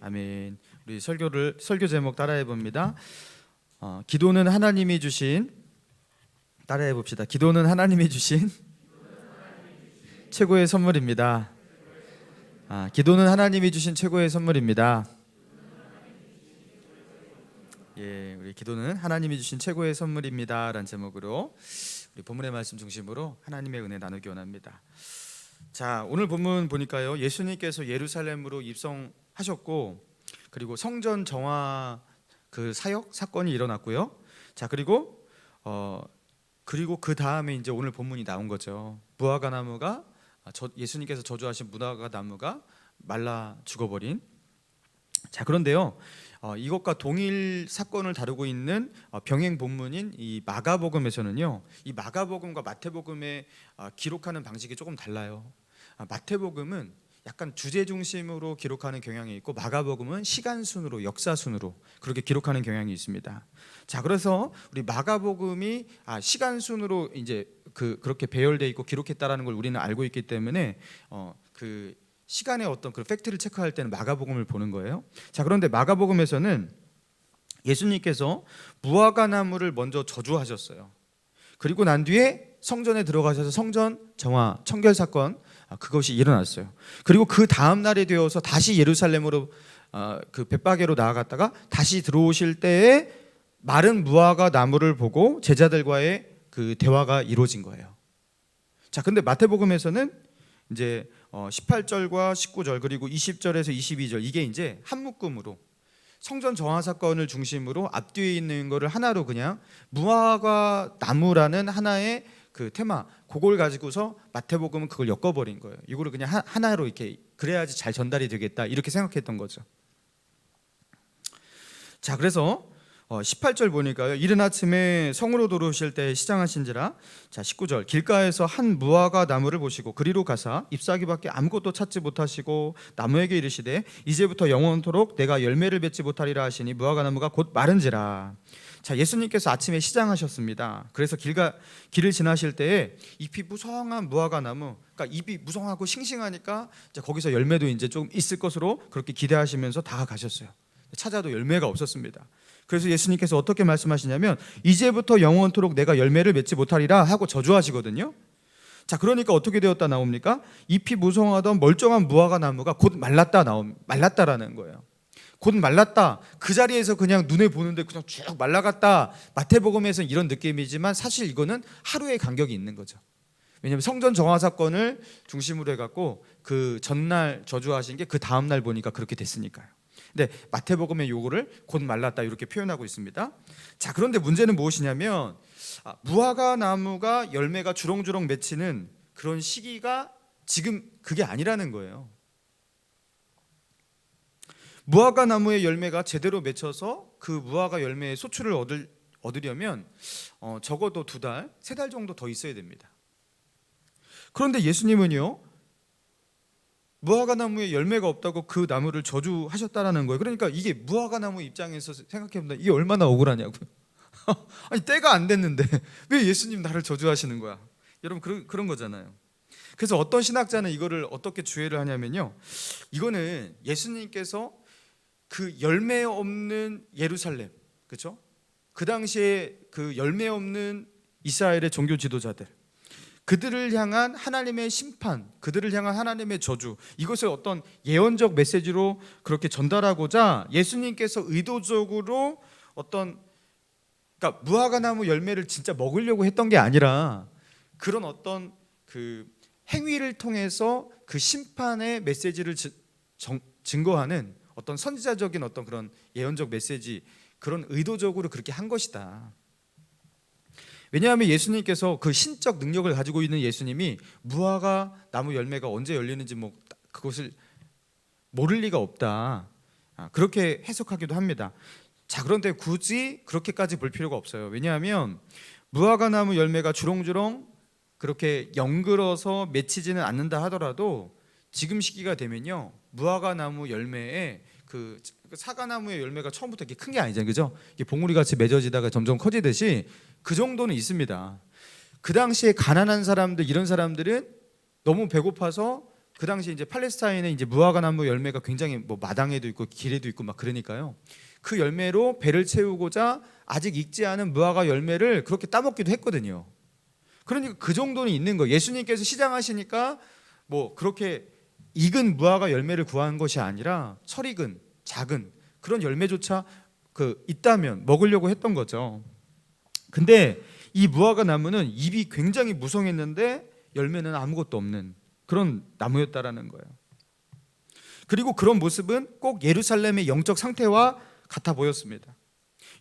아멘. 우리 설교 제목 따라해 봅니다. 기도는 하나님이 주신 따라해 봅시다. 기도는 하나님이 주신 최고의 선물입니다. 기도는 하나님이 주신 최고의 선물입니다. 예, 우리 기도는 하나님이 주신 최고의 선물입니다라는 제목으로 우리 본문의 말씀 중심으로 하나님의 은혜 나누기 원합니다. 자, 오늘 본문 보니까요, 예수님께서 예루살렘으로 입성하셨고, 그리고 성전 정화 그 사역 사건이 일어났고요. 자, 그리고 그 다음에 이제 오늘 본문이 나온 거죠. 무화과 나무가 예수님께서 저주하신 무화과 나무가 말라 죽어버린. 자, 그런데요, 이것과 동일 사건을 다루고 있는 병행 본문인 이 마가복음에서는요, 이 마가복음과 마태복음에 기록하는 방식이 조금 달라요. 마태복음은 약간 주제 중심으로 기록하는 경향이 있고, 마가복음은 시간 순으로, 역사 순으로 그렇게 기록하는 경향이 있습니다. 자, 그래서 우리 마가복음이 시간 순으로 이제 그렇게 배열돼 있고 기록했다라는 걸 우리는 알고 있기 때문에 그 시간의 어떤 그 팩트를 체크할 때는 마가복음을 보는 거예요. 자, 그런데 마가복음에서는 예수님께서 무화과 나무를 먼저 저주하셨어요. 그리고 난 뒤에 성전에 들어가셔서 성전 정화 청결 사건 그것이 일어났어요. 그리고 그 다음 날이 되어서 다시 예루살렘으로 그 벳바게로 나아갔다가 다시 들어오실 때에 마른 무화과 나무를 보고 제자들과의 그 대화가 이루어진 거예요. 자, 근데 마태복음에서는 이제 18절과 19절 그리고 20절에서 22절 이게 이제 한 묶음으로 성전 정화 사건을 중심으로 앞뒤에 있는 거를 하나로 그냥 무화과 나무라는 하나의 그 테마 그걸 가지고서 마태복음은 그걸 엮어버린 거예요. 이거를 그냥 하나로 이렇게 그래야지 잘 전달이 되겠다 이렇게 생각했던 거죠. 자, 그래서 18절 보니까요, 이른 아침에 성으로 들어오실 때 시장하신지라. 자, 19절 길가에서 한 무화과 나무를 보시고 그리로 가사 잎사귀밖에 아무것도 찾지 못하시고 나무에게 이르시되 이제부터 영원토록 내가 열매를 맺지 못하리라 하시니 무화과 나무가 곧 마른지라. 자, 예수님께서 아침에 시장하셨습니다. 그래서 길을 지나실 때에 잎이 무성한 무화과 나무, 그러니까 잎이 무성하고 싱싱하니까 이제 거기서 열매도 이제 좀 있을 것으로 그렇게 기대하시면서 다가가셨어요. 찾아도 열매가 없었습니다. 그래서 예수님께서 어떻게 말씀하시냐면 이제부터 영원토록 내가 열매를 맺지 못하리라 하고 저주하시거든요. 자, 그러니까 어떻게 되었다 나옵니까? 잎이 무성하던 멀쩡한 무화과 나무가 곧 말랐다라는 거예요. 곧 말랐다. 그 자리에서 그냥 눈에 보는데 그냥 쭉 말라갔다. 마태복음에서는 이런 느낌이지만 사실 이거는 하루의 간격이 있는 거죠. 왜냐하면 성전 정화 사건을 중심으로 해갖고 그 전날 저주하신 게 그 다음 날 보니까 그렇게 됐으니까요. 근데 마태복음의 요거를 곧 말랐다 이렇게 표현하고 있습니다. 자, 그런데 문제는 무엇이냐면 무화과 나무가 열매가 주렁주렁 맺히는 그런 시기가 지금 그게 아니라는 거예요. 무화과 나무의 열매가 제대로 맺혀서 그 무화과 열매의 소출을 얻으려면 적어도 2달, 3달 정도 더 있어야 됩니다. 그런데 예수님은요, 무화과 나무에 열매가 없다고 그 나무를 저주하셨다라는 거예요. 그러니까 이게 무화과 나무 입장에서 생각해보면 이게 얼마나 억울하냐고요. 아니, 때가 안 됐는데 왜 예수님 나를 저주하시는 거야? 여러분 그런 거잖아요. 그래서 어떤 신학자는 이거를 어떻게 주해를 하냐면요, 이거는 예수님께서 그 열매 없는 예루살렘, 그렇죠? 그 당시에 그 열매 없는 이스라엘의 종교 지도자들, 그들을 향한 하나님의 심판, 그들을 향한 하나님의 저주, 이것을 어떤 예언적 메시지로 그렇게 전달하고자 예수님께서 의도적으로 그러니까 무화과 나무 열매를 진짜 먹으려고 했던 게 아니라 그런 어떤 그 행위를 통해서 그 심판의 메시지를 증거하는 어떤 선지자적인 어떤 그런 예언적 메시지, 그런 의도적으로 그렇게 한 것이다. 왜냐하면 예수님께서 그 신적 능력을 가지고 있는 예수님이 무화과 나무 열매가 언제 열리는지 그것을 모를 리가 없다, 그렇게 해석하기도 합니다. 자, 그런데 굳이 그렇게까지 볼 필요가 없어요. 왜냐하면 무화과 나무 열매가 주렁주렁 그렇게 연글어서 맺히지는 않는다 하더라도 지금 시기가 되면요, 무화과 나무 열매에 그 사과나무의 열매가 처음부터 이렇게 큰 게 아니잖아요, 그죠? 이게 봉우리 같이 맺어지다가 점점 커지듯이 그 정도는 있습니다. 그 당시에 가난한 사람들, 이런 사람들은 너무 배고파서 그 당시 이제 팔레스타인에 이제 무화과 나무 열매가 굉장히 뭐 마당에도 있고 길에도 있고 막 그러니까요. 그 열매로 배를 채우고자 아직 익지 않은 무화과 열매를 그렇게 따먹기도 했거든요. 그러니까 그 정도는 있는 거예요. 예수님께서 시장하시니까 뭐 그렇게 익은 무화과 열매를 구한 것이 아니라 설익은 작은 그런 열매조차 있다면 먹으려고 했던 거죠. 근데 이 무화과 나무는 잎이 굉장히 무성했는데 열매는 아무것도 없는 그런 나무였다라는 거예요. 그리고 그런 모습은 꼭 예루살렘의 영적 상태와 같아 보였습니다.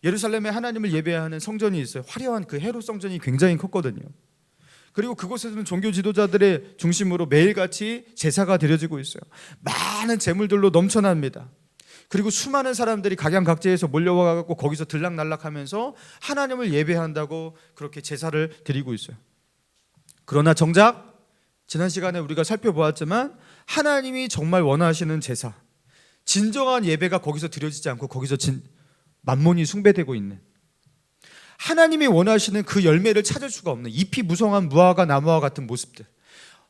예루살렘에 하나님을 예배하는 성전이 있어요. 화려한 그 헤롯 성전이 굉장히 컸거든요. 그리고 그곳에서는 종교 지도자들의 중심으로 매일같이 제사가 드려지고 있어요. 많은 재물들로 넘쳐납니다. 그리고 수많은 사람들이 각양각제에서 몰려와갖고 거기서 들락날락하면서 하나님을 예배한다고 그렇게 제사를 드리고 있어요. 그러나 정작 지난 시간에 우리가 살펴보았지만 하나님이 정말 원하시는 제사, 진정한 예배가 거기서 드려지지 않고 거기서 만몬이 숭배되고 있는, 하나님이 원하시는 그 열매를 찾을 수가 없는 잎이 무성한 무화과 나무와 같은 모습들,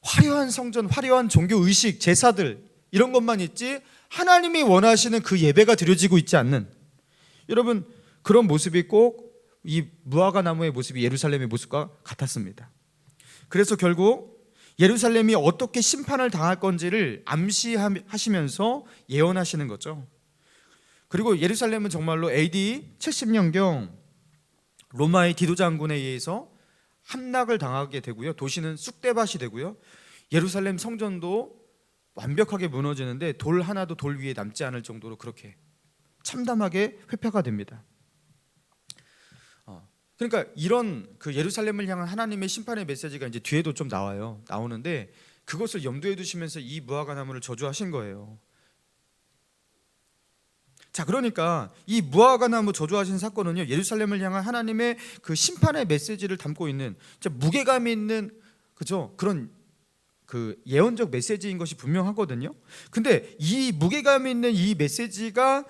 화려한 성전, 화려한 종교 의식, 제사들 이런 것만 있지 하나님이 원하시는 그 예배가 드려지고 있지 않는, 여러분 그런 모습이 꼭 이 무화과 나무의 모습이 예루살렘의 모습과 같았습니다. 그래서 결국 예루살렘이 어떻게 심판을 당할 건지를 암시하시면서 예언하시는 거죠. 그리고 예루살렘은 정말로 AD 70년경 로마의 디도 장군에 의해서 함락을 당하게 되고요. 도시는 쑥대밭이 되고요. 예루살렘 성전도 완벽하게 무너지는데 돌 하나도 돌 위에 남지 않을 정도로 그렇게 참담하게 회파가 됩니다. 그러니까 이런 그 예루살렘을 향한 하나님의 심판의 메시지가 이제 뒤에도 좀 나오는데 그것을 염두에 두시면서 이 무화과 나무를 저주하신 거예요. 자, 그러니까 이 무화과 나무 저주하신 사건은요, 예루살렘을 향한 하나님의 그 심판의 메시지를 담고 있는 진짜 무게감이 있는 그죠? 그런 그 예언적 메시지인 것이 분명하거든요. 근데 이 무게감이 있는 이 메시지가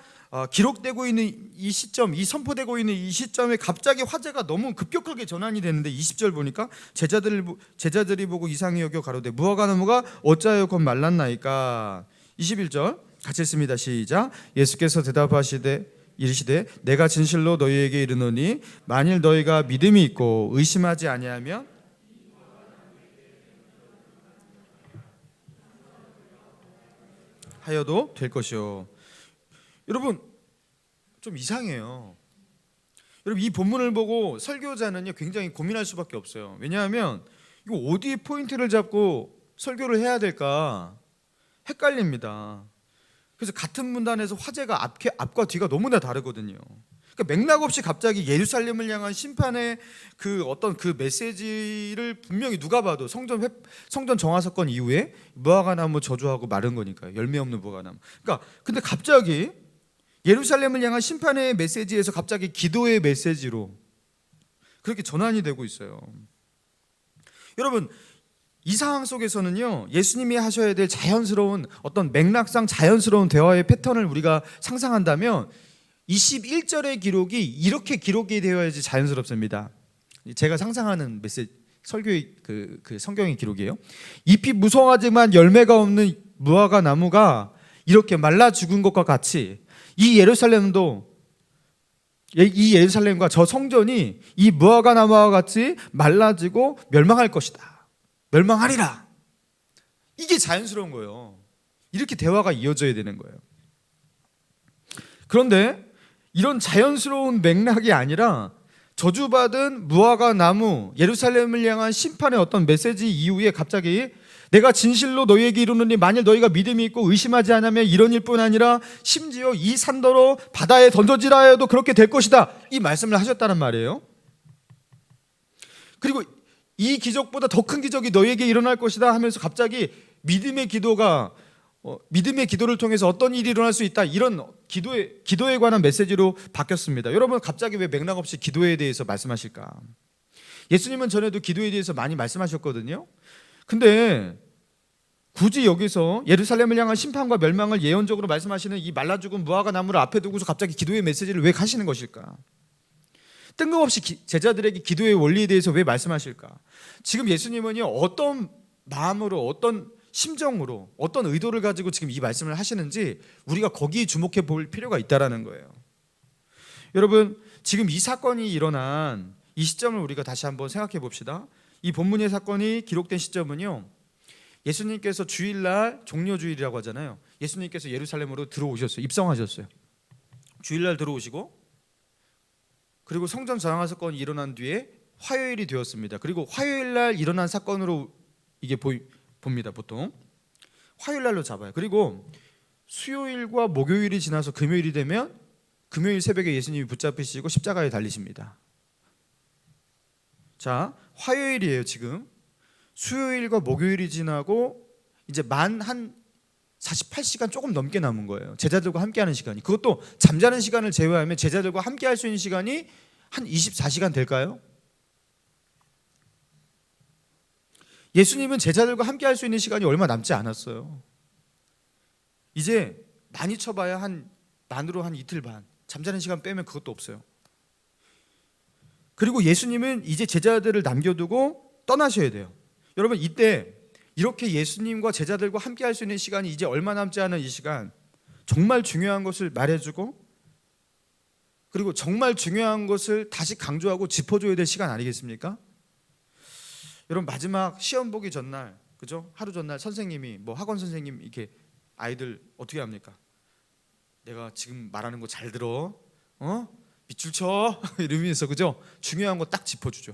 기록되고 있는 이 시점, 이 선포되고 있는 이 시점에 갑자기 화제가 너무 급격하게 전환이 되는데 20절 보니까 제자들이 보고 이상히 여겨 가로되 무화과 나무가 어찌하여 곧 말랐나이까. 21절 같이 읽습니다. 시작. 예수께서 대답하시되 이르시되 내가 진실로 너희에게 이르노니 만일 너희가 믿음이 있고 의심하지 아니하면 하여도 될 것이요. 여러분 좀 이상해요. 여러분 이 본문을 보고 설교자는요 굉장히 고민할 수밖에 없어요. 왜냐하면 이거 어디에 포인트를 잡고 설교를 해야 될까 헷갈립니다. 그래서 같은 문단에서 화제가 앞과 뒤가 너무나 다르거든요. 그러니까 맥락 없이 갑자기 예루살렘을 향한 심판의 그 어떤 그 메시지를 분명히 누가 봐도 성전 정화 사건 이후에 무화과 나무 저주하고 마른 거니까요. 열매 없는 무화과 나무. 그러니까 근데 갑자기 예루살렘을 향한 심판의 메시지에서 갑자기 기도의 메시지로 그렇게 전환이 되고 있어요. 여러분 이 상황 속에서는요 예수님이 하셔야 될 자연스러운 어떤 맥락상 자연스러운 대화의 패턴을 우리가 상상한다면 21절의 기록이 이렇게 기록이 되어야지 자연스럽습니다. 제가 상상하는 설교의 그 성경의 기록이에요. 잎이 무성하지만 열매가 없는 무화과 나무가 이렇게 말라 죽은 것과 같이 이 예루살렘과 저 성전이 이 무화과 나무와 같이 말라지고 멸망할 것이다. 멸망하리라. 이게 자연스러운 거예요. 이렇게 대화가 이어져야 되는 거예요. 그런데 이런 자연스러운 맥락이 아니라 저주받은 무화과 나무 예루살렘을 향한 심판의 어떤 메시지 이후에 갑자기 내가 진실로 너희에게 이르노니 만일 너희가 믿음이 있고 의심하지 않으면 이런 일뿐 아니라 심지어 이 산더러 바다에 던져지라 하여도 그렇게 될 것이다. 이 말씀을 하셨다는 말이에요. 그리고 이 기적보다 더 큰 기적이 너희에게 일어날 것이다 하면서 갑자기 믿음의 기도를 통해서 어떤 일이 일어날 수 있다, 이런 기도에 관한 메시지로 바뀌었습니다. 여러분 갑자기 왜 맥락 없이 기도에 대해서 말씀하실까? 예수님은 전에도 기도에 대해서 많이 말씀하셨거든요. 근데 굳이 여기서 예루살렘을 향한 심판과 멸망을 예언적으로 말씀하시는 이 말라 죽은 무화과 나무를 앞에 두고서 갑자기 기도의 메시지를 왜 하시는 것일까? 뜬금없이 제자들에게 기도의 원리에 대해서 왜 말씀하실까? 지금 예수님은요 어떤 마음으로 어떤 심정으로 어떤 의도를 가지고 지금 이 말씀을 하시는지 우리가 거기에 주목해 볼 필요가 있다라는 거예요. 여러분, 지금 이 사건이 일어난 이 시점을 우리가 다시 한번 생각해 봅시다. 이 본문의 사건이 기록된 시점은요, 예수님께서 주일날 종려주일이라고 하잖아요. 예수님께서 예루살렘으로 들어오셨어요. 입성하셨어요. 주일날 들어오시고, 그리고 성전 장화 사건이 일어난 뒤에 화요일이 되었습니다. 그리고 화요일날 일어난 사건으로 이게 봅니다. 보통 화요일날로 잡아요. 그리고 수요일과 목요일이 지나서 금요일이 되면 금요일 새벽에 예수님이 붙잡히시고 십자가에 달리십니다. 자, 화요일이에요. 지금 수요일과 목요일이 지나고 이제 만 한 48시간 조금 넘게 남은 거예요. 제자들과 함께하는 시간이. 그것도 잠자는 시간을 제외하면 제자들과 함께할 수 있는 시간이 한 24시간 될까요? 예수님은 제자들과 함께할 수 있는 시간이 얼마 남지 않았어요. 이제 많이 쳐봐야 만으로 한 이틀 반, 잠자는 시간 빼면 그것도 없어요. 그리고 예수님은 이제 제자들을 남겨두고 떠나셔야 돼요. 여러분, 이때 이렇게 예수님과 제자들과 함께 할 수 있는 시간이 이제 얼마 남지 않은 이 시간, 정말 중요한 것을 말해주고, 그리고 정말 중요한 것을 다시 강조하고 짚어줘야 될 시간 아니겠습니까? 여러분, 마지막 시험 보기 전날, 그죠? 하루 전날 선생님이, 학원 선생님 이렇게 아이들 어떻게 합니까? 내가 지금 말하는 거 잘 들어, 밑줄 쳐 이러면서, 그죠? 중요한 거 딱 짚어주죠.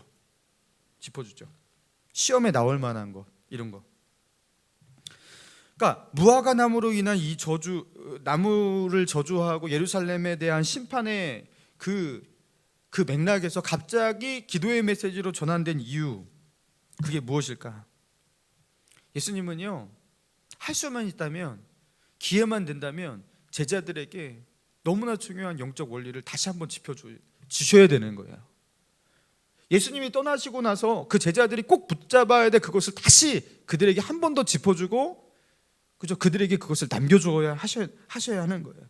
시험에 나올 만한 거, 이런 거. 그러니까 무화과 나무로 인한 이 나무를 저주하고 예루살렘에 대한 심판의 그 맥락에서 갑자기 기도의 메시지로 전환된 이유, 그게 무엇일까? 예수님은요, 할 수만 있다면, 기회만 된다면 제자들에게 너무나 중요한 영적 원리를 다시 한번 짚어주셔야 되는 거예요. 예수님이 떠나시고 나서 그 제자들이 꼭 붙잡아야 될 그것을 다시 그들에게 한 번 더 짚어주고, 그죠? 그들에게 그것을 남겨줘야 하셔야 하는 거예요.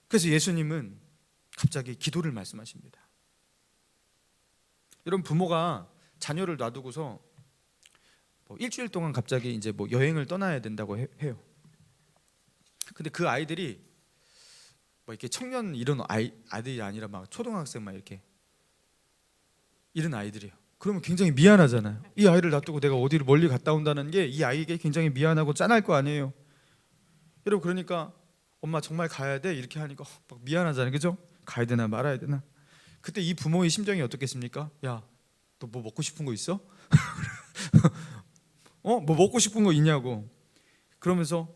그래서 예수님은 갑자기 기도를 말씀하십니다. 여러분, 부모가 자녀를 놔두고서 일주일 동안 갑자기 이제 여행을 떠나야 된다고 해요. 근데 그 아이들이 이렇게 청년 이런 아이들이 아니라 막 초등학생 막 이렇게 이런 아이들이에요. 그러면 굉장히 미안하잖아요. 이 아이를 놔두고 내가 어디를 멀리 갔다 온다는 게 이 아이에게 굉장히 미안하고 짠할 거 아니에요. 여러분, 그러니까 엄마 정말 가야 돼 이렇게 하니까 막 미안하잖아요. 그죠? 가야 되나 말아야 되나. 그때 이 부모의 심정이 어떻겠습니까? 야, 너 뭐 먹고 싶은 거 있어? 뭐 먹고 싶은 거 있냐고. 그러면서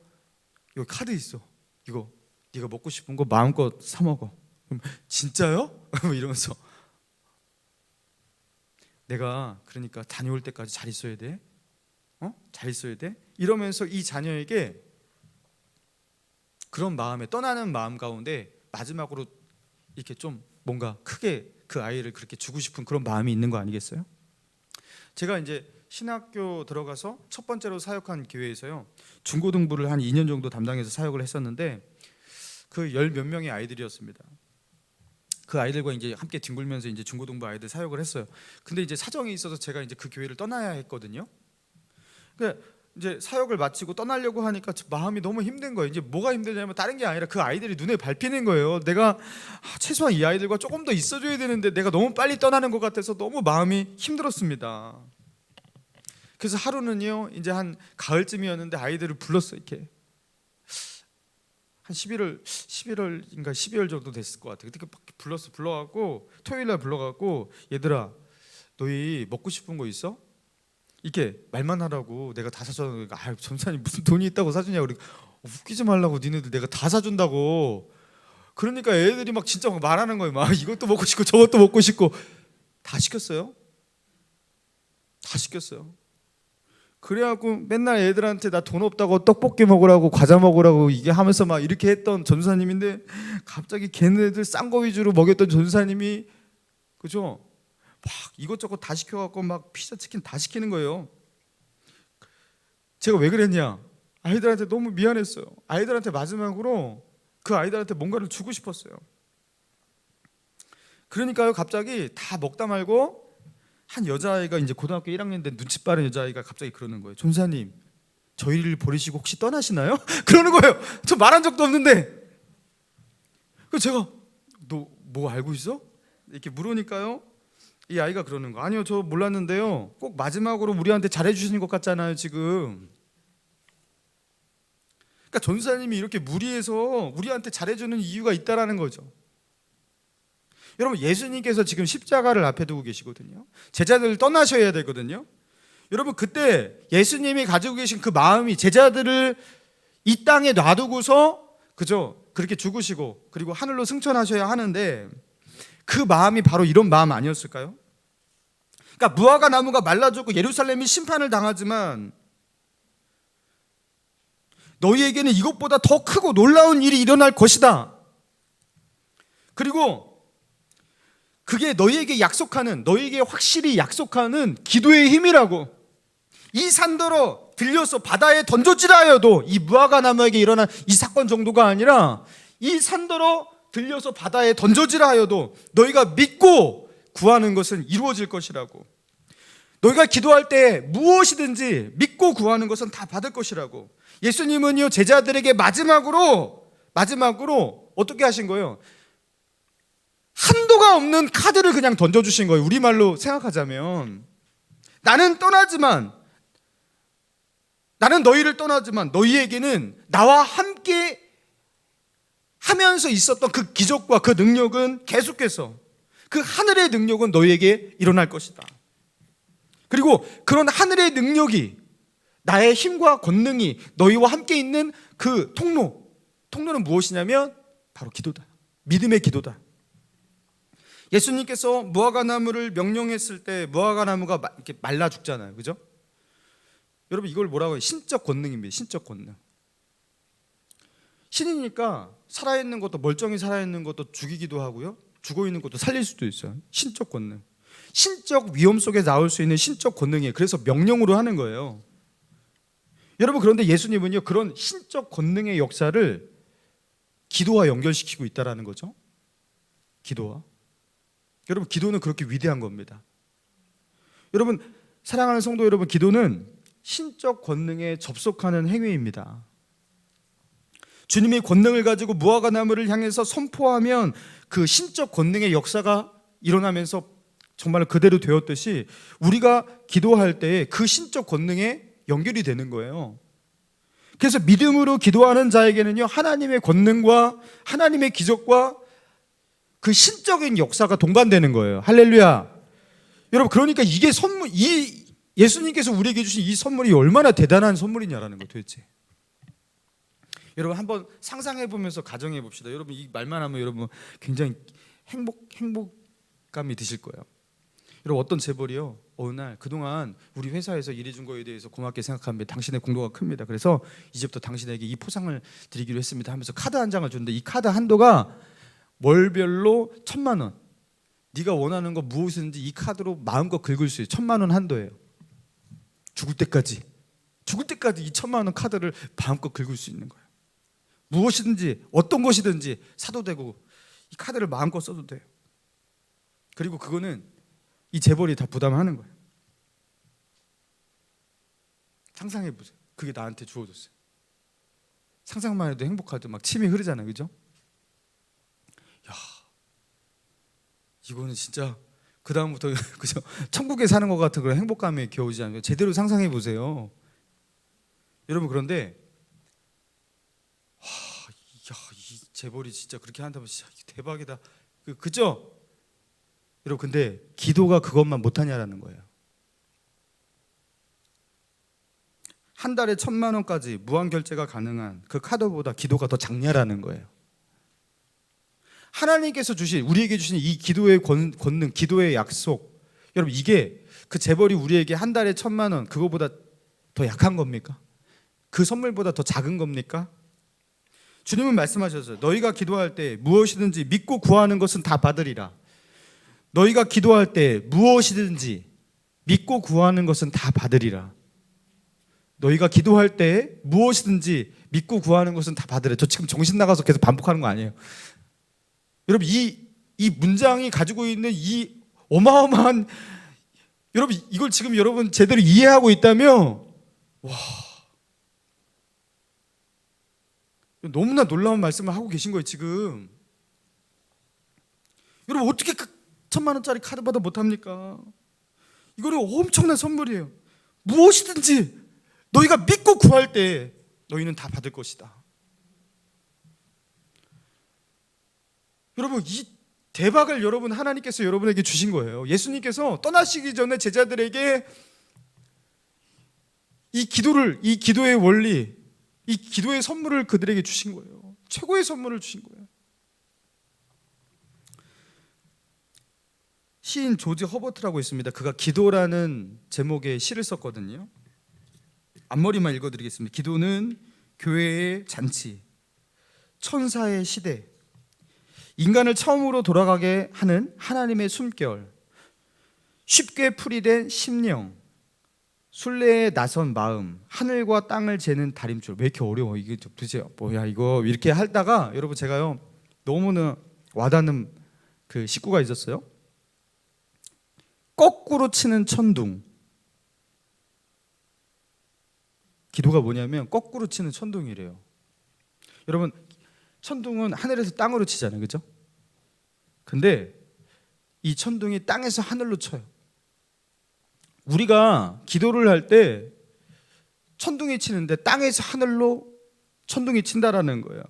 여기 카드 있어. 이거 네가 먹고 싶은 거 마음껏 사 먹어. 그럼 진짜요? 이러면서 내가 그러니까 다녀올 때까지 잘 있어야 돼. 잘 있어야 돼. 이러면서 이 자녀에게 그런 마음에, 떠나는 마음 가운데 마지막으로 이렇게 좀 뭔가 크게 그 아이를 그렇게 주고 싶은 그런 마음이 있는 거 아니겠어요? 제가 이제 신학교 들어가서 첫 번째로 사역한 교회에서요, 중고등부를 한 2년 정도 담당해서 사역을 했었는데, 그 열 몇 명의 아이들이었습니다. 그 아이들과 이제 함께 뒹굴면서 이제 중고등부 아이들 사역을 했어요. 근데 이제 사정이 있어서 제가 이제 그 교회를 떠나야 했거든요. 그러니까 이제 사역을 마치고 떠나려고 하니까 마음이 너무 힘든 거예요. 이제 뭐가 힘드냐면 다른 게 아니라 그 아이들이 눈에 밟히는 거예요. 내가 최소한 이 아이들과 조금 더 있어줘야 되는데 내가 너무 빨리 떠나는 것 같아서 너무 마음이 힘들었습니다. 그래서 하루는요, 이제 한 가을쯤이었는데 아이들을 불렀어. 이렇게 한 11월인가 12월 정도 됐을 것 같아요. 그때 불러갖고 토요일날 불러갖고, 얘들아 너희 먹고 싶은 거 있어? 이렇게 말만 하라고 내가 다 사줘. 그러니까 전사님 무슨 돈이 있다고 사주냐고. 그러니까 웃기지 말라고, 니네들 내가 다 사준다고. 그러니까 애들이 막 진짜 막 말하는 거예요. 막 이것도 먹고 싶고 저것도 먹고 싶고. 다 시켰어요. 그래갖고 맨날 애들한테 나 돈 없다고 떡볶이 먹으라고 과자 먹으라고 이게 하면서 막 이렇게 했던 전도사님인데, 갑자기 걔네들 싼 거 위주로 먹였던 전도사님이, 그죠? 막 이것저것 다 시켜갖고 막 피자 치킨 다 시키는 거예요. 제가 왜 그랬냐? 아이들한테 너무 미안했어요. 아이들한테 마지막으로 그 아이들한테 뭔가를 주고 싶었어요. 그러니까요, 갑자기 다 먹다 말고 한 여자아이가 이제 고등학교 1학년 된 눈치 빠른 여자아이가 갑자기 그러는 거예요. 전사님, 저희를 버리시고 혹시 떠나시나요? 그러는 거예요. 저 말한 적도 없는데. 그래서 제가 너 뭐 알고 있어? 이렇게 물으니까요, 이 아이가 그러는 거. 아니요, 저 몰랐는데요, 꼭 마지막으로 우리한테 잘해주시는 것 같잖아요 지금. 그러니까 전사님이 이렇게 무리해서 우리한테 잘해주는 이유가 있다라는 거죠. 여러분, 예수님께서 지금 십자가를 앞에 두고 계시거든요. 제자들을 떠나셔야 되거든요. 여러분, 그때 예수님이 가지고 계신 그 마음이 제자들을 이 땅에 놔두고서 그죠? 그렇게 죽으시고 그리고 하늘로 승천하셔야 하는데, 그 마음이 바로 이런 마음 아니었을까요? 그러니까 무화과 나무가 말라 죽고 예루살렘이 심판을 당하지만 너희에게는 이것보다 더 크고 놀라운 일이 일어날 것이다. 그리고 그게 너희에게 확실히 약속하는 기도의 힘이라고. 이 산더러 들려서 바다에 던져지라 하여도, 이 무화과 나무에게 일어난 이 사건 정도가 아니라 이 산더러 들려서 바다에 던져지라 하여도 너희가 믿고 구하는 것은 이루어질 것이라고. 너희가 기도할 때 무엇이든지 믿고 구하는 것은 다 받을 것이라고. 예수님은요, 제자들에게 마지막으로 어떻게 하신 거예요? 한도가 없는 카드를 그냥 던져주신 거예요. 우리말로 생각하자면, 나는 너희를 떠나지만 너희에게는 나와 함께 하면서 있었던 그 기적과 그 능력은 계속해서, 그 하늘의 능력은 너희에게 일어날 것이다. 그리고 그런 하늘의 능력이, 나의 힘과 권능이 너희와 함께 있는 그 통로는 무엇이냐면 바로 기도다. 믿음의 기도다. 예수님께서 무화과 나무를 명령했을 때 무화과 나무가 이렇게 말라 죽잖아요. 그죠? 여러분, 이걸 뭐라고 해요? 신적 권능입니다. 신적 권능. 신이니까 살아있는 것도, 멀쩡히 살아있는 것도 죽이기도 하고요, 죽어있는 것도 살릴 수도 있어요. 신적 권능. 신적 위험 속에 나올 수 있는 신적 권능이에요. 그래서 명령으로 하는 거예요. 여러분, 그런데 예수님은요, 그런 신적 권능의 역사를 기도와 연결시키고 있다는 거죠. 기도와. 여러분, 기도는 그렇게 위대한 겁니다. 여러분, 사랑하는 성도 여러분, 기도는 신적 권능에 접속하는 행위입니다. 주님이 권능을 가지고 무화과 나무를 향해서 선포하면 그 신적 권능의 역사가 일어나면서 정말 그대로 되었듯이, 우리가 기도할 때 그 신적 권능에 연결이 되는 거예요. 그래서 믿음으로 기도하는 자에게는요, 하나님의 권능과 하나님의 기적과 그 신적인 역사가 동반되는 거예요. 할렐루야. 여러분, 그러니까 이게 선물, 이 예수님께서 우리에게 주신 이 선물이 얼마나 대단한 선물이냐라는 거 도대체. 여러분, 한번 상상해 보면서 가정해 봅시다. 여러분, 이 말만 하면 여러분 굉장히 행복감이 드실 거예요. 여러분, 어떤 재벌이요, 어느 날 그동안 우리 회사에서 일해준 거에 대해서 고맙게 생각합니다. 당신의 공로가 큽니다. 그래서 이제부터 당신에게 이 포상을 드리기로 했습니다 하면서 카드 한 장을 주는데, 이 카드 한도가 월별로 1,000만 원. 네가 원하는 거 무엇이든지 이 카드로 마음껏 긁을 수 있어요. 1,000만 원 한도예요. 죽을 때까지 이 1,000만 원 카드를 마음껏 긁을 수 있는 거예요. 무엇이든지 어떤 것이든지 사도 되고, 이 카드를 마음껏 써도 돼요. 그리고 그거는 이 재벌이 다 부담하는 거예요. 상상해 보세요. 그게 나한테 주어졌어요. 상상만 해도 행복하죠. 막 침이 흐르잖아요. 그죠? 야, 이거는 진짜 그 다음부터 그죠? 천국에 사는 것 같은 그런 행복감에 겨우지 않아요. 제대로 상상해 보세요. 여러분, 그런데 이 재벌이 진짜 그렇게 한다면 진짜 대박이다. 그죠? 여러분, 근데 기도가 그것만 못하냐라는 거예요. 한 달에 1,000만 원까지 무한 결제가 가능한 그 카드보다 기도가 더 작냐라는 거예요. 하나님께서 우리에게 주신 이 기도의 권능, 기도의 약속, 여러분, 이게 그 재벌이 우리에게 한 달에 1,000만 원, 그거보다 더 약한 겁니까? 그 선물보다 더 작은 겁니까? 주님은 말씀하셨어요. 너희가 기도할 때 무엇이든지 믿고 구하는 것은 다 받으리라. 너희가 기도할 때 무엇이든지 믿고 구하는 것은 다 받으리라. 너희가 기도할 때 무엇이든지 믿고 구하는 것은 다 받으리라. 저 지금 정신 나가서 계속 반복하는 거 아니에요. 여러분, 이 문장이 가지고 있는 이 어마어마한 여러분 이걸 지금 여러분 제대로 이해하고 있다면 와, 너무나 놀라운 말씀을 하고 계신 거예요 지금. 여러분 어떻게 그 1,000만 원짜리 카드 받아 못합니까? 이거는 엄청난 선물이에요. 무엇이든지 너희가 믿고 구할 때 너희는 다 받을 것이다. 여러분 이 대박을 여러분 하나님께서 여러분에게 주신 거예요. 예수님께서 떠나시기 전에 제자들에게 이 기도의 원리, 이 기도의 선물을 그들에게 주신 거예요. 최고의 선물을 주신 거예요. 시인 조지 허버트라고 있습니다. 그가 기도라는 제목의 시를 썼거든요. 앞머리만 읽어드리겠습니다. 기도는 교회의 잔치, 천사의 시대, 인간을 처음으로 돌아가게 하는 하나님의 숨결, 쉽게 풀이된 심령, 순례에 나선 마음, 하늘과 땅을 재는 다림줄. 왜 이렇게 어려워? 이게 도대체 뭐야 이거? 이렇게 하다가 여러분 제가요 너무나 와닿는 그 식구가 있었어요. 거꾸로 치는 천둥. 기도가 뭐냐면 거꾸로 치는 천둥이래요. 여러분 천둥은 하늘에서 땅으로 치잖아요, 그렇죠? 근데 이 천둥이 땅에서 하늘로 쳐요. 우리가 기도를 할 때 천둥이 치는데 땅에서 하늘로 천둥이 친다라는 거예요.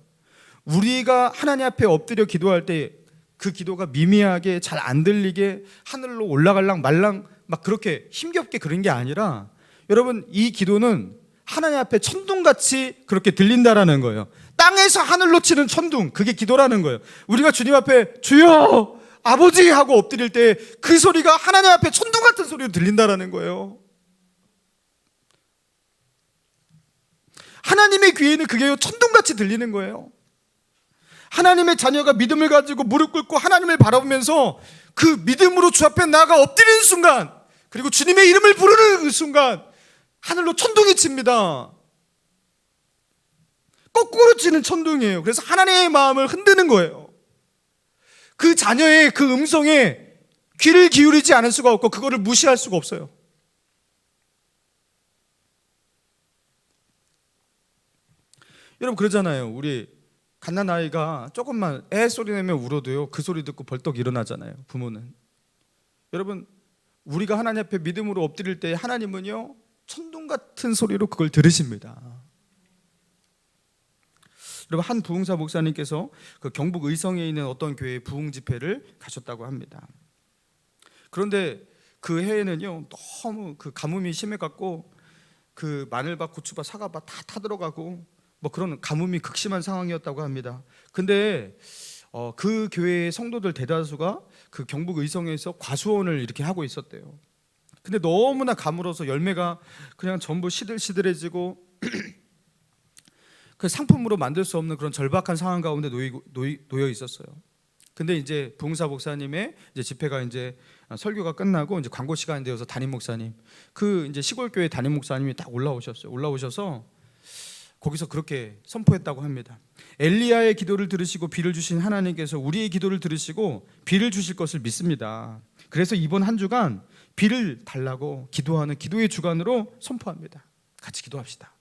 우리가 하나님 앞에 엎드려 기도할 때 그 기도가 미미하게 잘 안 들리게 하늘로 올라갈랑 말랑 막 그렇게 힘겹게 그런 게 아니라 여러분 이 기도는 하나님 앞에 천둥같이 그렇게 들린다라는 거예요. 땅에서 하늘로 치는 천둥, 그게 기도라는 거예요. 우리가 주님 앞에 주여 아버지 하고 엎드릴 때 그 소리가 하나님 앞에 천둥 같은 소리로 들린다라는 거예요. 하나님의 귀에는 그게 천둥같이 들리는 거예요. 하나님의 자녀가 믿음을 가지고 무릎 꿇고 하나님을 바라보면서 그 믿음으로 주 앞에 나아가 엎드리는 순간, 그리고 주님의 이름을 부르는 그 순간 하늘로 천둥이 칩니다. 거꾸로 치는 천둥이에요. 그래서 하나님의 마음을 흔드는 거예요. 그 자녀의 그 음성에 귀를 기울이지 않을 수가 없고 그거를 무시할 수가 없어요. 여러분 그러잖아요. 우리 갓난아이가 조금만 애 소리 내면 울어도요 그 소리 듣고 벌떡 일어나잖아요, 부모는. 여러분 우리가 하나님 앞에 믿음으로 엎드릴 때 하나님은요 천둥 같은 소리로 그걸 들으십니다. 여러분 한 부흥사 목사님께서 그 경북 의성에 있는 어떤 교회에 부흥 집회를 가셨다고 합니다. 그런데 그 해에는요 너무 그 가뭄이 심해갖고 그 마늘밭, 고추밭, 사과밭 다 타들어가고 뭐 그런 가뭄이 극심한 상황이었다고 합니다. 근데 그 교회의 성도들 대다수가 그 경북 의성에서 과수원을 이렇게 하고 있었대요. 근데 너무나 가물어서 열매가 그냥 전부 시들시들해지고 그 상품으로 만들 수 없는 그런 절박한 상황 가운데 놓여 있었어요. 근데 이제 부흥사 목사님의 이제 집회가 이제 설교가 끝나고 이제 광고 시간이 되어서 담임 목사님, 그 이제 시골 교회 담임 목사님이 딱 올라오셨어요. 올라오셔서 거기서 그렇게 선포했다고 합니다. 엘리야의 기도를 들으시고 비를 주신 하나님께서 우리의 기도를 들으시고 비를 주실 것을 믿습니다. 그래서 이번 한 주간 비를 달라고 기도하는 기도의 주간으로 선포합니다. 같이 기도합시다.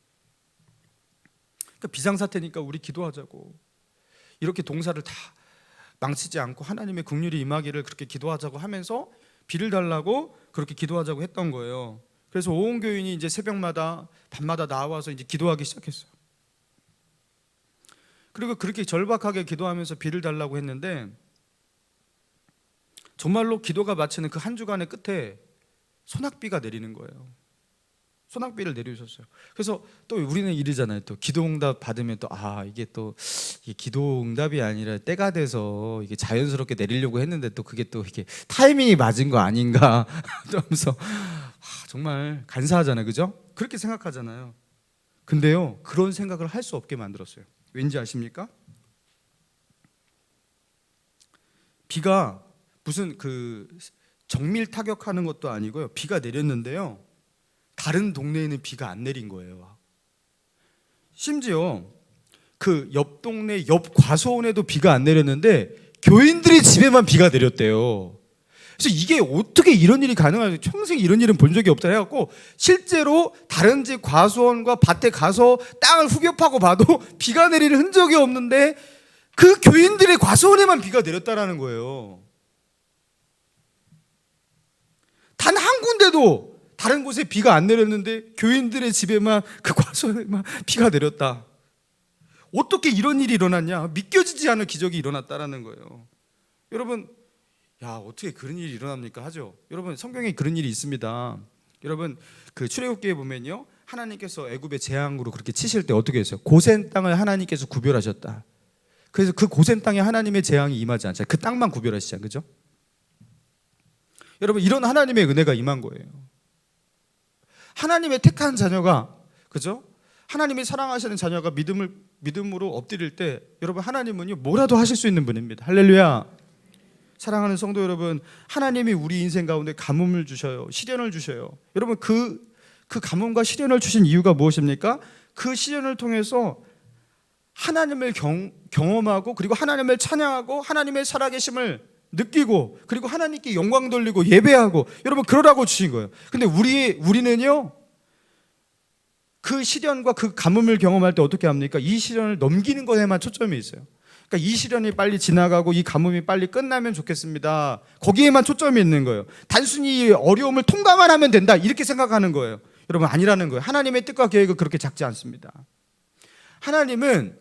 그러니까 비상사태니까 우리 기도하자고, 이렇게 동사를 다 망치지 않고 하나님의 긍휼이 임하기를 그렇게 기도하자고 하면서 비를 달라고 그렇게 기도하자고 했던 거예요. 그래서 온 교인이 이제 새벽마다 밤마다 나와서 이제 기도하기 시작했어요. 그리고 그렇게 절박하게 기도하면서 비를 달라고 했는데 정말로 기도가 마치는 그 한 주간의 끝에 소낙비가 내리는 거예요. 소낙비를 내려주셨어요. 그래서 또 우리는 이러잖아요. 또 기도응답 받으면 또 이게 또 이게 기도응답이 아니라 때가 돼서 이게 자연스럽게 내리려고 했는데 또 그게 또 이게 타이밍이 맞은 거 아닌가 하면서 정말 간사하잖아요, 그죠? 그렇게 생각하잖아요. 근데요, 그런 생각을 할 수 없게 만들었어요. 왠지 아십니까? 비가 무슨 그 정밀 타격하는 것도 아니고요. 비가 내렸는데요, 다른 동네에는 비가 안 내린 거예요. 심지어 그 옆 동네 옆 과수원에도 비가 안 내렸는데 교인들의 집에만 비가 내렸대요. 그래서 이게 어떻게 이런 일이 가능할지, 평생 이런 일은 본 적이 없다 해갖고 실제로 다른 집 과수원과 밭에 가서 땅을 후벼 파고 봐도 비가 내리는 흔적이 없는데 그 교인들의 과수원에만 비가 내렸다라는 거예요. 단 한 군데도 다른 곳에 비가 안 내렸는데 교인들의 집에만, 그 과수원에만 비가 내렸다. 어떻게 이런 일이 일어났냐? 믿겨지지 않을 기적이 일어났다라는 거예요. 여러분, 야, 어떻게 그런 일이 일어납니까? 하죠. 여러분, 성경에 그런 일이 있습니다. 여러분, 그 출애굽기에 보면요, 하나님께서 애굽의 재앙으로 그렇게 치실 때 어떻게 했어요? 고센 땅을 하나님께서 구별하셨다. 그래서 그 고센 땅에 하나님의 재앙이 임하지 않잖아요. 그 땅만 구별하시잖아요. 그죠? 여러분, 이런 하나님의 은혜가 임한 거예요. 하나님의 택한 자녀가, 그죠? 하나님이 사랑하시는 자녀가 믿음으로 엎드릴 때, 여러분, 하나님은요 뭐라도 하실 수 있는 분입니다. 할렐루야. 사랑하는 성도 여러분, 하나님이 우리 인생 가운데 가뭄을 주셔요. 시련을 주셔요. 여러분, 그 가뭄과 시련을 주신 이유가 무엇입니까? 그 시련을 통해서 하나님을 경험하고, 그리고 하나님을 찬양하고, 하나님의 살아계심을 느끼고, 그리고 하나님께 영광 돌리고 예배하고, 여러분, 그러라고 주신 거예요. 근데 우리는요, 그 시련과 그 가뭄을 경험할 때 어떻게 합니까? 이 시련을 넘기는 것에만 초점이 있어요. 그러니까 이 시련이 빨리 지나가고 이 가뭄이 빨리 끝나면 좋겠습니다. 거기에만 초점이 있는 거예요. 단순히 어려움을 통과만 하면 된다, 이렇게 생각하는 거예요. 여러분, 아니라는 거예요. 하나님의 뜻과 계획은 그렇게 작지 않습니다. 하나님은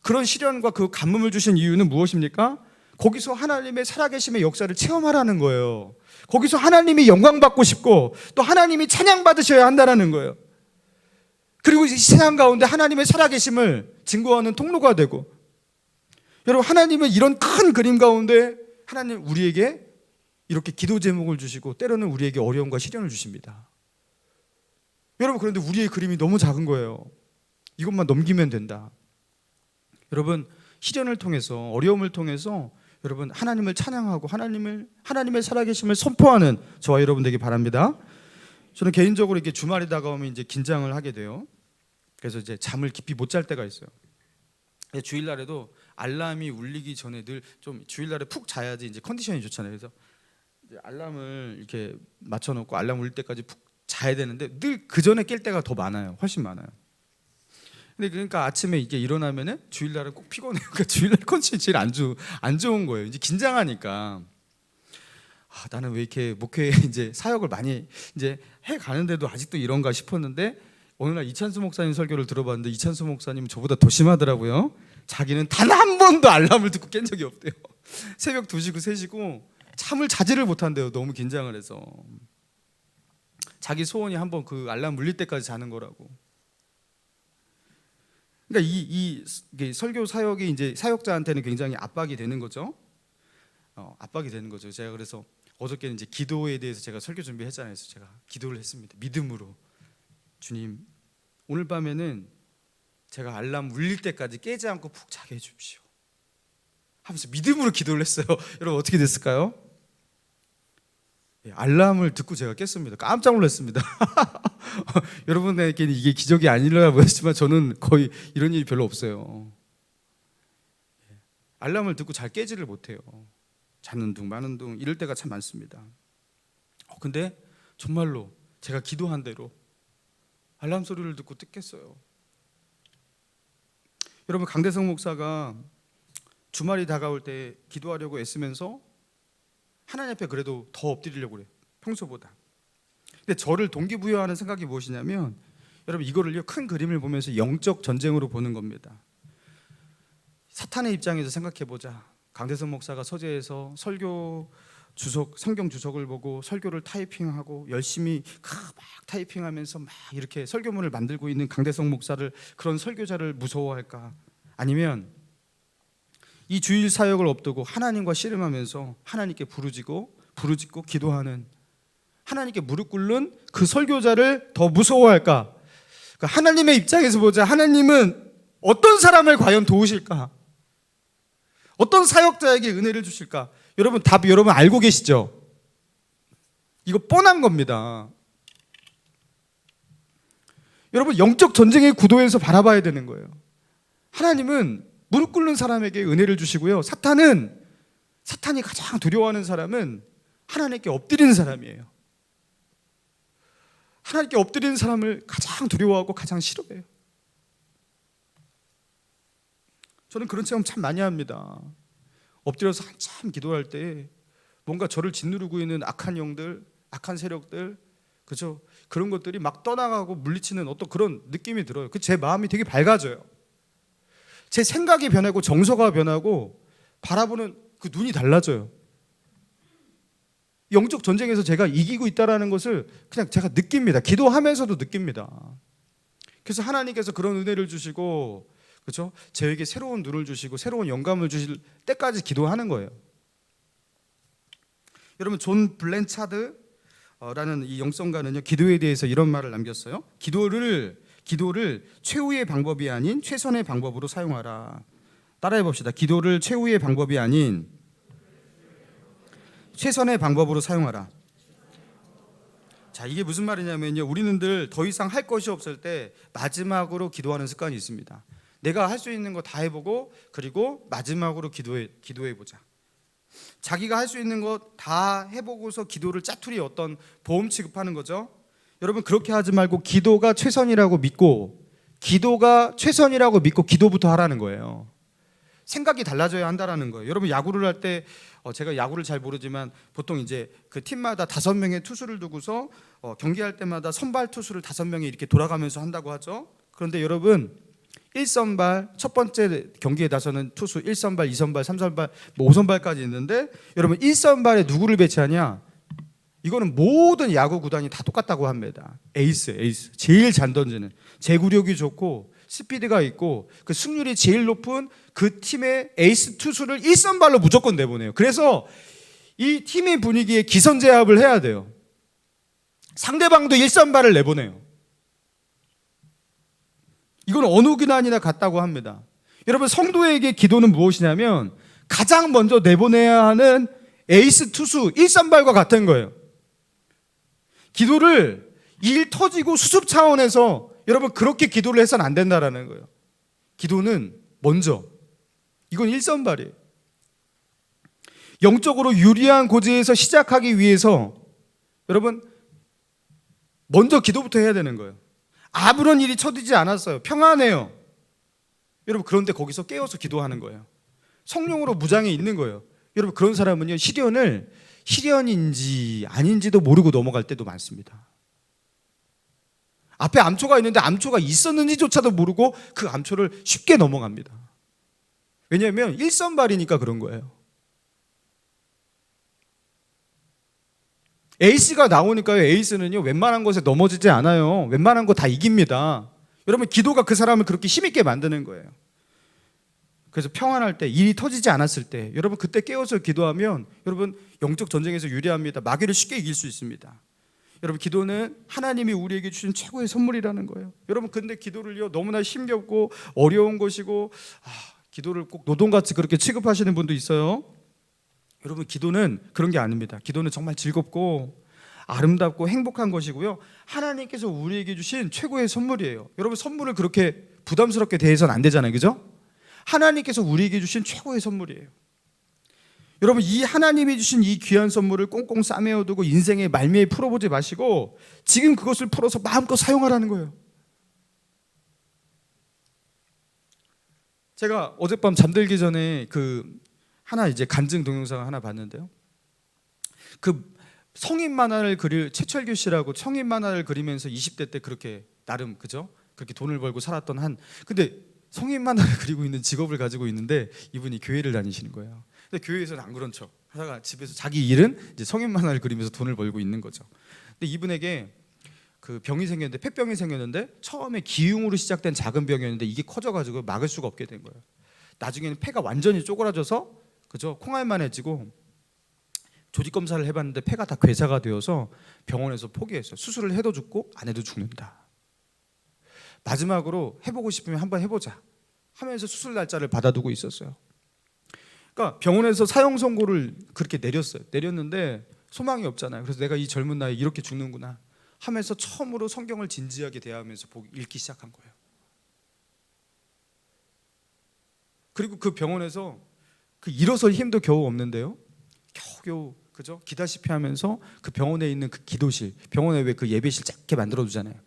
그런 시련과 그 가뭄을 주신 이유는 무엇입니까? 거기서 하나님의 살아계심의 역사를 체험하라는 거예요. 거기서 하나님이 영광 받고 싶고 또 하나님이 찬양 받으셔야 한다는 거예요. 그리고 이 세상 가운데 하나님의 살아계심을 증거하는 통로가 되고, 여러분, 하나님은 이런 큰 그림 가운데 하나님 우리에게 이렇게 기도 제목을 주시고 때로는 우리에게 어려움과 시련을 주십니다. 여러분, 그런데 우리의 그림이 너무 작은 거예요. 이것만 넘기면 된다. 여러분, 시련을 통해서, 어려움을 통해서 여러분, 하나님을 찬양하고 하나님의 살아계심을 선포하는 저와 여러분 되기 바랍니다. 저는 개인적으로 이렇게 주말이 다가오면 이제 긴장을 하게 돼요. 그래서 이제 잠을 깊이 못 잘 때가 있어요. 주일날에도 알람이 울리기 전에 늘 좀 주일날에 푹 자야지 이제 컨디션이 좋잖아요. 그래서 이제 알람을 이렇게 맞춰놓고 알람 울릴 때까지 푹 자야 되는데 늘 그 전에 깰 때가 더 많아요. 훨씬 많아요. 근데 그러니까 아침에 이게 일어나면은 주일날은 꼭 피곤해요. 그러니까 주일날 컨디션이 제일 안 좋은 거예요. 이제 긴장하니까. 나는 왜 이렇게 목회에 이제 사역을 많이 이제 해 가는데도 아직도 이런가 싶었는데, 어느 날 이찬수 목사님 설교를 들어봤는데 이찬수 목사님 저보다 더 심하더라고요. 자기는 단 한 번도 알람을 듣고 깬 적이 없대요. 새벽 2시고 3시고 잠을 자지를 못한대요. 너무 긴장을 해서. 자기 소원이 한번 그 알람 울릴 때까지 자는 거라고. 그러니까 이게 설교 사역이 이제 사역자한테는 굉장히 압박이 되는 거죠. 압박이 되는 거죠. 제가 그래서 어저께는 이제 기도에 대해서 제가 설교 준비했잖아요. 그래서 제가 기도를 했습니다. 믿음으로, 주님, 오늘 밤에는 제가 알람 울릴 때까지 깨지 않고 푹 자게 해주십시오 하면서 믿음으로 기도를 했어요. 여러분, 어떻게 됐을까요? 알람을 듣고 제가 깼습니다. 깜짝 놀랐습니다. 여러분에게는 이게 기적이 아니라 보였지만 저는 거의 이런 일이 별로 없어요. 알람을 듣고 잘 깨지를 못해요. 자는 둥 마는 둥 이럴 때가 참 많습니다. 근데 정말로 제가 기도한 대로 알람 소리를 듣고 깼어요. 여러분, 강대성 목사가 주말이 다가올 때 기도하려고 애쓰면서 하나님 앞에 그래도 더 엎드리려고 그래요. 평소보다. 근데 저를 동기부여하는 생각이 무엇이냐면, 여러분, 이거를요 큰 그림을 보면서 영적 전쟁으로 보는 겁니다. 사탄의 입장에서 생각해보자. 강대성 목사가 서재에서 설교 주석, 성경 주석을 보고 설교를 타이핑하고 열심히 막 타이핑하면서 막 이렇게 설교문을 만들고 있는 강대성 목사를, 그런 설교자를 무서워할까? 아니면 이 주일 사역을 앞두고 하나님과 씨름하면서 하나님께 부르짖고 기도하는, 하나님께 무릎 꿇는 그 설교자를 더 무서워할까? 그러니까 하나님의 입장에서 보자. 하나님은 어떤 사람을 과연 도우실까? 어떤 사역자에게 은혜를 주실까? 여러분, 답 여러분 알고 계시죠? 이거 뻔한 겁니다. 여러분, 영적 전쟁의 구도에서 바라봐야 되는 거예요. 하나님은 무릎 꿇는 사람에게 은혜를 주시고요. 사탄이 가장 두려워하는 사람은 하나님께 엎드리는 사람이에요. 하나님께 엎드리는 사람을 가장 두려워하고 가장 싫어해요. 저는 그런 체험 참 많이 합니다. 엎드려서 한참 기도할 때 뭔가 저를 짓누르고 있는 악한 영들, 악한 세력들, 그죠? 그런 것들이 막 떠나가고 물리치는 어떤 그런 느낌이 들어요. 제 마음이 되게 밝아져요. 제 생각이 변하고 정서가 변하고 바라보는 그 눈이 달라져요. 영적 전쟁에서 제가 이기고 있다는 것을 그냥 제가 느낍니다. 기도하면서도 느낍니다. 그래서 하나님께서 그런 은혜를 주시고, 그렇죠? 저에게 새로운 눈을 주시고 새로운 영감을 주실 때까지 기도하는 거예요. 여러분, 존 블렌차드 라는 이 영성가는요, 기도에 대해서 이런 말을 남겼어요. 기도를 최후의 방법이 아닌 최선의 방법으로 사용하라. 따라해 봅시다. 기도를 최후의 방법이 아닌 최선의 방법으로 사용하라. 자, 이게 무슨 말이냐면요, 우리는 늘 더 이상 할 것이 없을 때 마지막으로 기도하는 습관이 있습니다. 내가 할 수 있는 거 다 해보고, 그리고 마지막으로 기도해보자. 자기가 할 수 있는 거 다 해보고서 기도를 짜투리 어떤 보험 취급하는 거죠. 여러분, 그렇게 하지 말고 기도가 최선이라고 믿고 기도부터 하라는 거예요. 생각이 달라져야 한다라는 거예요. 여러분, 야구를 할 때 제가 야구를 잘 모르지만 보통 이제 그 팀마다 5명의 투수를 두고서 경기할 때마다 선발 투수를 5명이 이렇게 돌아가면서 한다고 하죠. 그런데 여러분, 1선발 첫 번째 경기에 나서는 투수 1선발, 2선발, 3선발, 5선발까지 있는데, 여러분 1선발에 누구를 배치하냐? 이거는 모든 야구 구단이 다 똑같다고 합니다. 에이스. 제일 잘 던지는, 제구력이 좋고 스피드가 있고 그 승률이 제일 높은 그 팀의 에이스 투수를 1선발로 무조건 내보내요. 그래서 이 팀의 분위기에 기선제압을 해야 돼요. 상대방도 1선발을 내보내요. 이건 어느 기난이나 같다고 합니다. 여러분, 성도에게 기도는 무엇이냐면 가장 먼저 내보내야 하는 에이스 투수 1선발과 같은 거예요. 기도를 일 터지고 수습 차원에서 여러분 그렇게 기도를 해서는 안 된다라는 거예요. 기도는 먼저, 이건 1선발이에요. 영적으로 유리한 고지에서 시작하기 위해서 여러분 먼저 기도부터 해야 되는 거예요. 아무런 일이 처지지 않았어요. 평안해요. 여러분, 그런데 거기서 깨어서 기도하는 거예요. 성령으로 무장해 있는 거예요. 여러분, 그런 사람은요, 시련인지 아닌지도 모르고 넘어갈 때도 많습니다. 앞에 암초가 있는데 암초가 있었는지조차도 모르고 그 암초를 쉽게 넘어갑니다. 왜냐하면 1선발이니까 그런 거예요. 에이스가 나오니까요, 에이스는요 웬만한 것에 넘어지지 않아요. 웬만한 거 다 이깁니다. 여러분, 기도가 그 사람을 그렇게 힘있게 만드는 거예요. 그래서 평안할 때, 일이 터지지 않았을 때 여러분 그때 깨어서 기도하면 여러분 영적 전쟁에서 유리합니다. 마귀를 쉽게 이길 수 있습니다. 여러분, 기도는 하나님이 우리에게 주신 최고의 선물이라는 거예요. 여러분, 근데 기도를요 너무나 힘겹고 어려운 것이고 기도를 꼭 노동같이 그렇게 취급하시는 분도 있어요. 여러분, 기도는 그런 게 아닙니다. 기도는 정말 즐겁고 아름답고 행복한 것이고요, 하나님께서 우리에게 주신 최고의 선물이에요. 여러분, 선물을 그렇게 부담스럽게 대해서는 안 되잖아요, 그죠? 하나님께서 우리에게 주신 최고의 선물이에요. 여러분, 이 하나님이 주신 이 귀한 선물을 꽁꽁 싸매어두고 인생의 말미에 풀어보지 마시고 지금 그것을 풀어서 마음껏 사용하라는 거예요. 제가 어젯밤 잠들기 전에 하나 이제 간증 동영상을 하나 봤는데요, 그 성인 만화를 그릴 최철규 씨라고 성인 만화를 그리면서 20대 때 그렇게 나름, 그죠? 그렇게 돈을 벌고 살았던 근데 성인 만화를 그리고 있는 직업을 가지고 있는데 이분이 교회를 다니시는 거예요. 근데 교회에서는 안 그런 척 하다가 집에서 자기 일은 이제 성인 만화를 그리면서 돈을 벌고 있는 거죠. 근데 이분에게 그 병이 생겼는데, 폐병이 생겼는데, 처음에 기흉으로 시작된 작은 병이었는데 이게 커져가지고 막을 수가 없게 된 거예요. 나중에는 폐가 완전히 쪼그라져서, 그죠? 콩알만해지고 조직 검사를 해봤는데 폐가 다 괴사가 되어서 병원에서 포기했어요. 수술을 해도 죽고 안 해도 죽는다. 마지막으로 해보고 싶으면 한번 해보자 하면서 수술 날짜를 받아두고 있었어요. 그러니까 병원에서 사형 선고를 그렇게 내렸는데 소망이 없잖아요. 그래서 내가 이 젊은 나이에 이렇게 죽는구나 하면서 처음으로 성경을 진지하게 대하면서 읽기 시작한 거예요. 그리고 그 병원에서 일어설 힘도 겨우 없는데요, 겨우 그죠? 기다시피 하면서 그 병원에 있는 그 기도실, 병원에 왜 그 예배실 작게 만들어 두잖아요.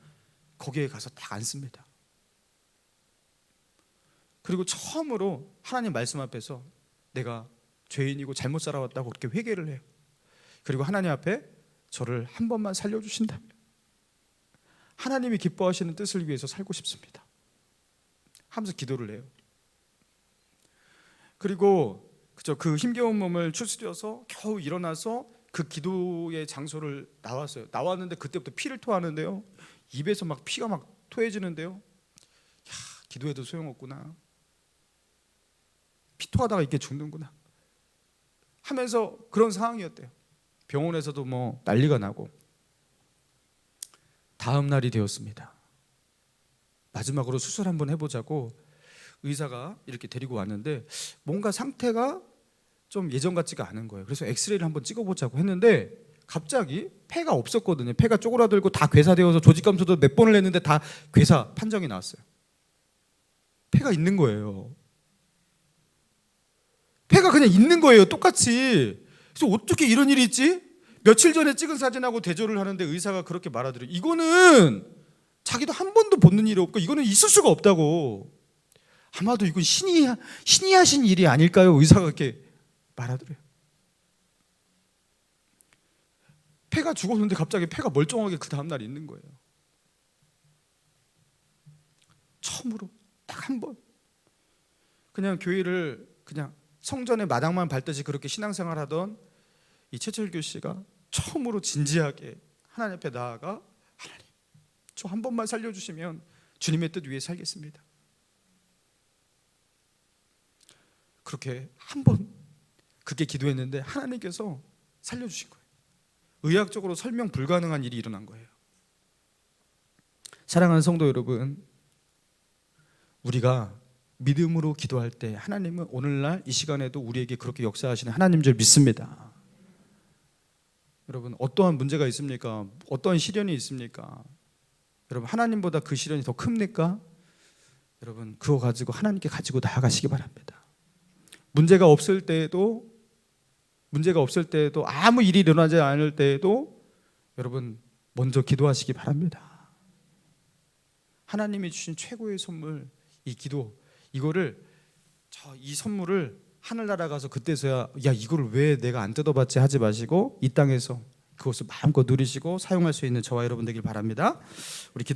거기에 가서 딱 앉습니다. 그리고 처음으로 하나님 말씀 앞에서 내가 죄인이고 잘못 살아왔다고 그렇게 회개를 해요. 그리고 하나님 앞에 저를 한 번만 살려주신다면 하나님이 기뻐하시는 뜻을 위해서 살고 싶습니다 하면서 기도를 해요. 그리고 그 힘겨운 몸을 추스려서 겨우 일어나서 그 기도의 장소를 나왔어요. 나왔는데 그때부터 피를 토하는데요. 입에서 막 피가 막 토해지는데요. 야, 기도해도 소용없구나. 피 토하다가 이렇게 죽는구나 하면서 그런 상황이었대요. 병원에서도 뭐 난리가 나고. 다음 날이 되었습니다. 마지막으로 수술 한번 해보자고 의사가 이렇게 데리고 왔는데 뭔가 상태가 좀 예전 같지가 않은 거예요. 그래서 엑스레이를 한번 찍어보자고 했는데 갑자기 폐가 없었거든요. 폐가 쪼그라들고 다 괴사되어서 조직감소도 몇 번을 했는데 다 괴사 판정이 나왔어요. 폐가 있는 거예요. 폐가 그냥 있는 거예요. 똑같이. 그래서 어떻게 이런 일이 있지? 며칠 전에 찍은 사진하고 대조를 하는데 의사가 그렇게 말하더래요. 이거는 자기도 한 번도 보는 일이 없고 이거는 있을 수가 없다고. 아마도 이건 신이 하신 일이 아닐까요? 의사가 그렇게 말하더래요. 폐가 죽었는데 갑자기 폐가 멀쩡하게 그 다음날 있는 거예요. 처음으로 딱 한 번 그냥 교회를 그냥 성전의 마당만 밟듯이 그렇게 신앙생활 하던 이 최철규 씨가 처음으로 진지하게 하나님 앞에 나아가 하나님 저 한 번만 살려주시면 주님의 뜻 위에 살겠습니다. 그렇게 한 번 그렇게 기도했는데 하나님께서 살려주신 거예요. 의학적으로 설명 불가능한 일이 일어난 거예요. 사랑하는 성도 여러분, 우리가 믿음으로 기도할 때 하나님은 오늘날 이 시간에도 우리에게 그렇게 역사하시는 하나님 줄 믿습니다. 여러분 어떠한 문제가 있습니까? 어떠한 시련이 있습니까? 여러분 하나님보다 그 시련이 더 큽니까? 여러분 그거 가지고 하나님께 가지고 나아가시기 바랍니다. 문제가 없을 때에도 아무 일이 일어나지 않을 때에도 여러분 먼저 기도하시기 바랍니다. 하나님이 주신 최고의 선물 이 기도 이거를 이 선물을 하늘나라 가서 그때서야 야 이거를 왜 내가 안 뜯어봤지 하지 마시고 이 땅에서 그것을 마음껏 누리시고 사용할 수 있는 저와 여러분 되길 바랍니다. 우리 기도